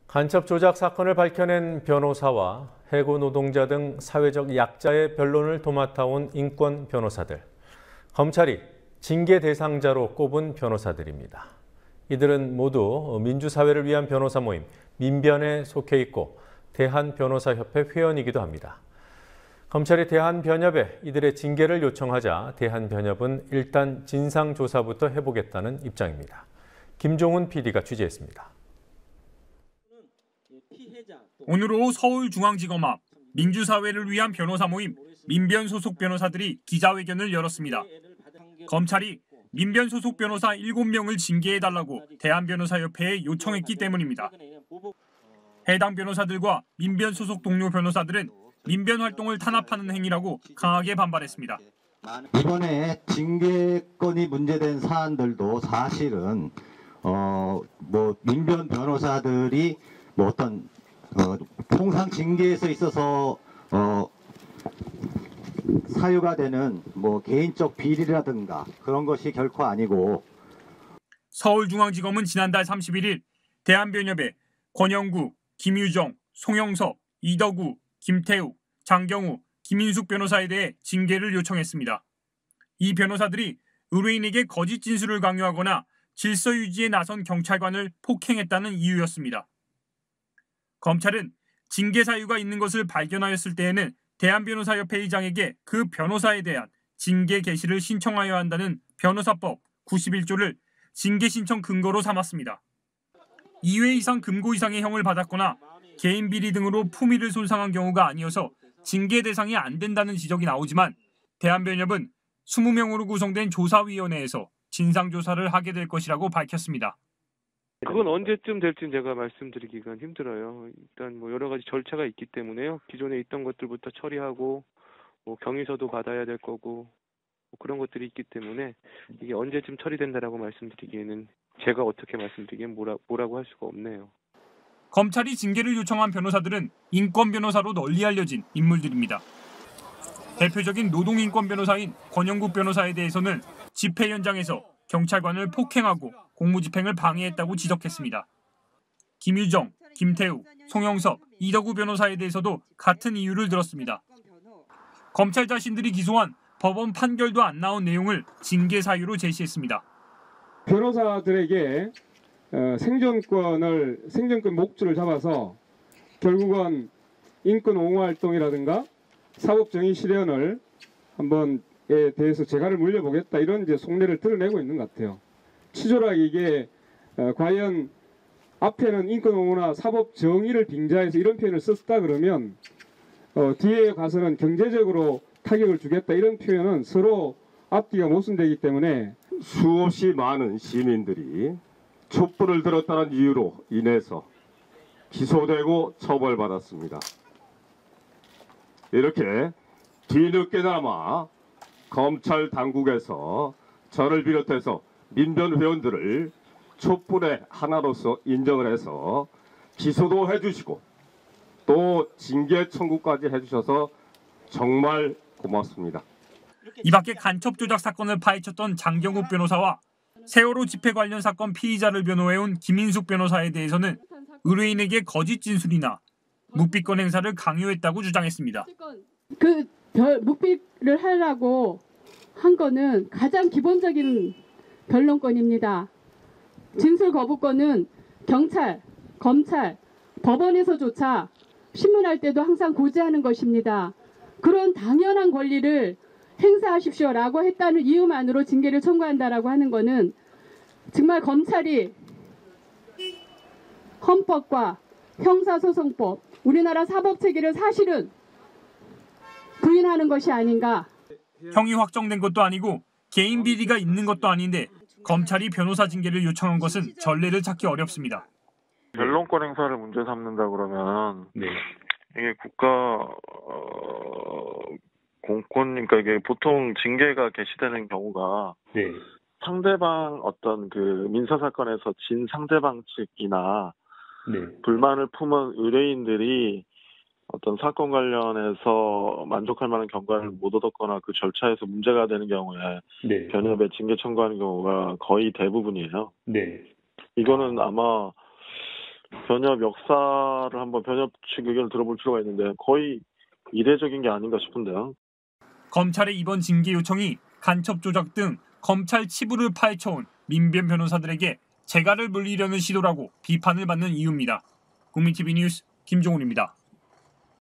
간첩 조작 사건을 밝혀낸 변호사와 해고 노동자 등 사회적 약자의 변론을 도맡아온 인권 변호사들. 검찰이 징계 대상자로 꼽은 변호사들입니다. 이들은 모두 민주사회를 위한 변호사 모임 민변에 속해 있고 대한변호사협회 회원이기도 합니다. 검찰이 대한변협에 이들의 징계를 요청하자 대한변협은 일단 진상조사부터 해보겠다는 입장입니다. 김종훈 PD가 취재했습니다. 오늘 오후 서울중앙지검 앞 민주사회를 위한 변호사 모임 민변 소속 변호사들이 기자회견을 열었습니다. 검찰이 민변 소속 변호사 7명을 징계해달라고 대한변호사협회에 요청했기 때문입니다. 해당 변호사들과 민변 소속 동료 변호사들은 민변 활동을 탄압하는 행위라고 강하게 반발했습니다. 이번에 징계건이 문제된 사안들도 사실은 민변 변호사들이 어떤 통상 징계에서 있어서 사유가 되는 개인적 비리라든가 그런 것이 결코 아니고. 서울중앙지검은 지난달 31일 대한변협에 권영구, 김유정, 송영섭, 이덕우, 김태우, 장경우, 김인숙 변호사에 대해 징계를 요청했습니다. 이 변호사들이 의뢰인에게 거짓 진술을 강요하거나 질서 유지에 나선 경찰관을 폭행했다는 이유였습니다. 검찰은 징계 사유가 있는 것을 발견하였을 때에는 대한변호사협회 의장에게 그 변호사에 대한 징계 개시를 신청하여야 한다는 변호사법 91조를 징계 신청 근거로 삼았습니다. 2회 이상 금고 이상의 형을 받았거나 개인 비리 등으로 품위를 손상한 경우가 아니어서 징계 대상이 안 된다는 지적이 나오지만 대한변협은 20명으로 구성된 조사위원회에서 진상조사를 하게 될 것이라고 밝혔습니다. 그건 언제쯤 될지는 제가 말씀드리기가 힘들어요. 일단 여러 가지 절차가 있기 때문에요. 기존에 있던 것들부터 처리하고 경위서도 받아야 될 거고 그런 것들이 있기 때문에 이게 언제쯤 처리된다라고 말씀드리기에는 제가 어떻게 말씀드리기엔 뭐라고 할 수가 없네요. 검찰이 징계를 요청한 변호사들은 인권 변호사로 널리 알려진 인물들입니다. 대표적인 노동인권 변호사인 권영국 변호사에 대해서는 집회 현장에서 경찰관을 폭행하고 공무집행을 방해했다고 지적했습니다. 김유정, 김태우, 송영섭, 이덕우 변호사에 대해서도 같은 이유를 들었습니다. 검찰 자신들이 기소한 법원 판결도 안 나온 내용을 징계 사유로 제시했습니다. 변호사들에게 생존권 목줄을 잡아서 결국은 인권 옹호 활동이라든가 사법 정의 실현을 한번에 대해서 재갈을 물려보겠다 이런 속내를 드러내고 있는 것 같아요. 치졸하게 이게 과연 앞에는 인권 옹호나 사법 정의를 빙자해서 이런 표현을 썼다 그러면 뒤에 가서는 경제적으로 타격을 주겠다 이런 표현은 서로 앞뒤가 모순되기 때문에 수없이 많은 시민들이 촛불을 들었다는 이유로 인해서 기소되고 처벌받았습니다. 이렇게 뒤늦게나마 검찰 당국에서 저를 비롯해서 민변 회원들을 촛불의 하나로서 인정을 해서 기소도 해주시고 또 징계 청구까지 해주셔서 정말 고맙습니다. 이 밖에 간첩 조작 사건을 파헤쳤던 장경욱 변호사와 세월호 집회 관련 사건 피의자를 변호해온 김인숙 변호사에 대해서는 의뢰인에게 거짓 진술이나 묵비권 행사를 강요했다고 주장했습니다. 묵비를 하려고 한 거는 가장 기본적인 변론권입니다. 진술 거부권은 경찰, 검찰, 법원에서조차 신문할 때도 항상 고지하는 것입니다. 그런 당연한 권리를 행사하십시오라고 했다는 이유만으로 징계를 청구한다라고 하는 것은 정말 검찰이 헌법과 형사소송법, 우리나라 사법체계를 사실은 부인하는 것이 아닌가. 형이 확정된 것도 아니고 개인 비리가 있는 것도 아닌데 검찰이 변호사 징계를 요청한 것은 전례를 찾기 어렵습니다. 변론권 행사를 문제 삼는다 그러면 이게 국가 공권, 그러니까 이게 보통 징계가 개시되는 경우가 상대방 어떤 그 민사 사건에서 진 상대방 측이나 불만을 품은 의뢰인들이 어떤 사건 관련해서 만족할 만한 경과를 못 얻었거나 그 절차에서 문제가 되는 경우에 변협에 징계 청구하는 경우가 거의 대부분이에요. 이거는 아마 변협 역사를 한번 변협 측 의견을 들어볼 필요가 있는데 거의 이례적인 게 아닌가 싶은데요. 검찰의 이번 징계 요청이 간첩 조작 등 검찰 치부를 파헤쳐온 민변 변호사들에게 재갈을 물리려는 시도라고 비판을 받는 이유입니다. 국민TV 뉴스 김종훈입니다.